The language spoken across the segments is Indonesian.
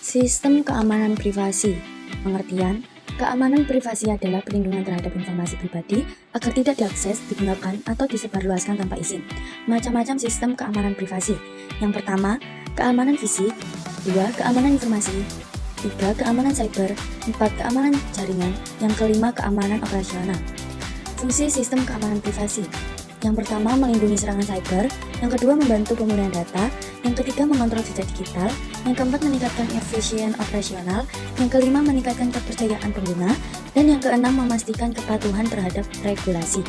Sistem keamanan privasi. Pengertian, keamanan privasi adalah perlindungan terhadap informasi pribadi agar tidak diakses, digunakan, atau disebarluaskan tanpa izin. Macam-macam sistem keamanan privasi. Yang pertama, keamanan fisik. 2. Keamanan informasi. 3. Keamanan cyber. 4. Keamanan jaringan. Yang kelima, keamanan operasional. Fungsi sistem keamanan privasi. Yang pertama, melindungi serangan cyber. Yang kedua, membantu pemulihan data. Yang ketiga, mengontrol jejak digital. Yang keempat, meningkatkan efisien operasional. Yang kelima, meningkatkan kepercayaan pengguna. Dan yang keenam, memastikan kepatuhan terhadap regulasi.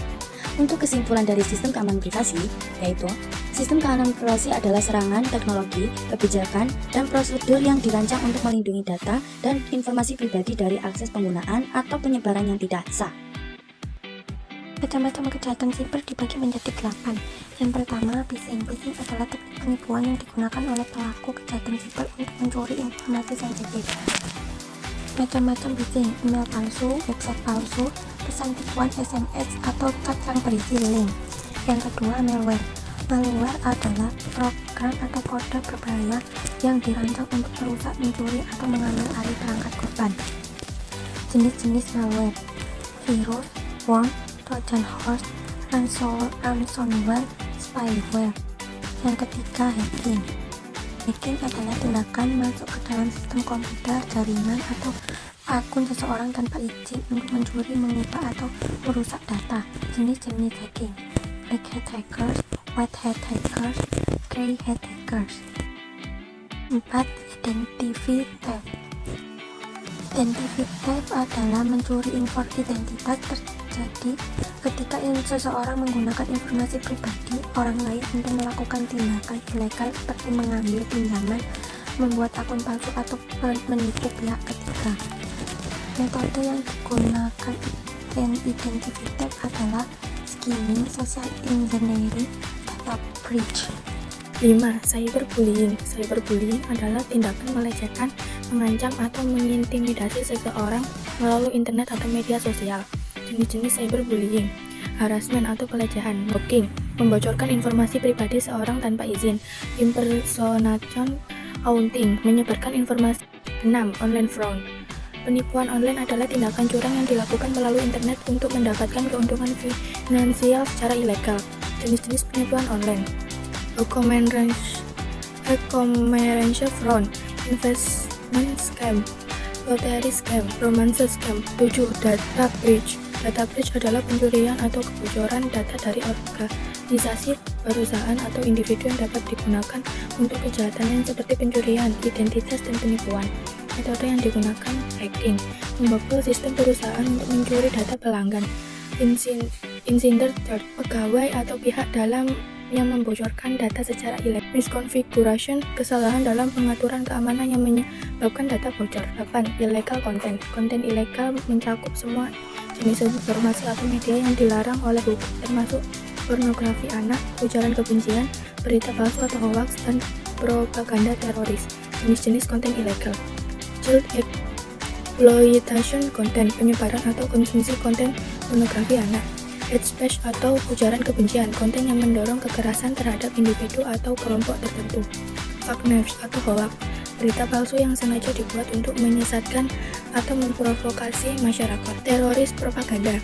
Untuk kesimpulan dari sistem keamanan privasi, yaitu sistem keamanan privasi adalah serangan teknologi, kebijakan, dan prosedur yang dirancang untuk melindungi data dan informasi pribadi dari akses penggunaan atau penyebaran yang tidak sah. Macam-macam kejahatan siber dibagi menjadi 8. Yang pertama, phishing. Phishing adalah teknik penipuan yang digunakan oleh pelaku kejahatan siber untuk mencuri informasi sensitif. Macam-macam phishing: email palsu, website palsu, pesan tipuan SMS, atau chat yang berisi link. Yang kedua, malware. Malware adalah program atau kode berbahaya yang dirancang untuk merusak, mencuri, atau mengambil alih perangkat korban. Jenis-jenis malware: virus, worm, Trojan horse, ransomware, spyware. Yang ketiga, hacking. Hacking adalah tindakan masuk ke dalam sistem komputer, jaringan, atau akun seseorang tanpa izin untuk mencuri, mengubah, atau merusak data. Jenis-jenis hacking: black hat hackers, white hat hackers, grey hat hackers. 4. Identity theft. Identity theft adalah mencuri identitas terjadi ketika seseorang menggunakan informasi pribadi orang lain untuk melakukan tindakan ilegal seperti mengambil pinjaman, membuat akun palsu, atau menipu pihak ketiga. Metode yang digunakan identity theft adalah skimming, social engineering, data breach. 5. Cyberbullying. Cyberbullying adalah tindakan melecehkan, mengancam, atau mengintimidasi seseorang melalui internet atau media sosial. Jenis-jenis cyberbullying: harassment atau pelecehan, mocking, membocorkan informasi pribadi seorang tanpa izin, impersonation, haunting, menyebarkan informasi. 6. Online fraud. Penipuan online adalah tindakan curang yang dilakukan melalui internet untuk mendapatkan keuntungan finansial secara ilegal. Jenis-jenis penipuan online: e-commerce fraud, investment scam, lottery scam, romance scam. 7. Data breach. Data breach adalah pencurian atau kebocoran data dari organisasi, perusahaan, atau individu yang dapat digunakan untuk kejahatan lain seperti pencurian identitas dan penipuan. Metode yang digunakan: hacking, membobol sistem perusahaan untuk mencuri data pelanggan. Insider third, pegawai atau pihak dalam yang membocorkan data secara ilegal. Misconfiguration, kesalahan dalam pengaturan keamanan yang menyebabkan data bocor. 8. Illegal content. Konten ilegal mencakup semua jenis informasi atau media yang dilarang oleh hukum, termasuk pornografi anak, ujaran kebencian, berita palsu atau hoax, dan propaganda teroris. Jenis-jenis konten ilegal: child exploitation content, penyebaran atau konsumsi konten pornografi anak. Hate speech atau ujaran kebencian, konten yang mendorong kekerasan terhadap individu atau kelompok tertentu. Fake news atau hoax, berita palsu yang sengaja dibuat untuk menyesatkan atau memprovokasi masyarakat. Teroris propaganda.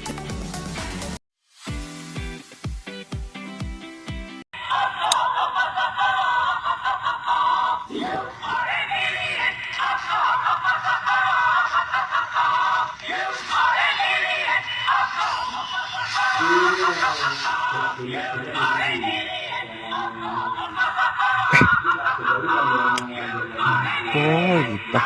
Oh gitu.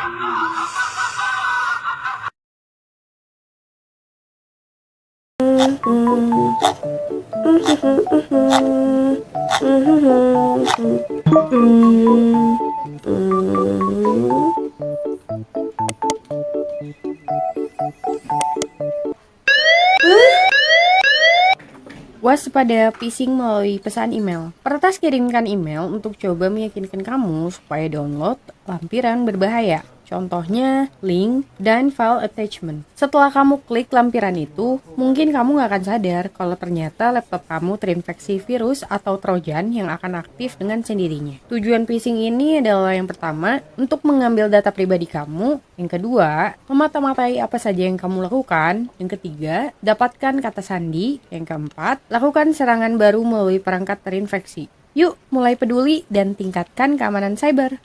Waspada phishing melalui pesan email. Peretas kirimkan email untuk coba meyakinkan kamu supaya download lampiran berbahaya. Contohnya, link dan file attachment. Setelah kamu klik lampiran itu, mungkin kamu nggak akan sadar kalau ternyata laptop kamu terinfeksi virus atau trojan yang akan aktif dengan sendirinya. Tujuan phishing ini adalah yang pertama, untuk mengambil data pribadi kamu. Yang kedua, memata-matai apa saja yang kamu lakukan. Yang ketiga, dapatkan kata sandi. Yang keempat, lakukan serangan baru melalui perangkat terinfeksi. Yuk, mulai peduli dan tingkatkan keamanan cyber.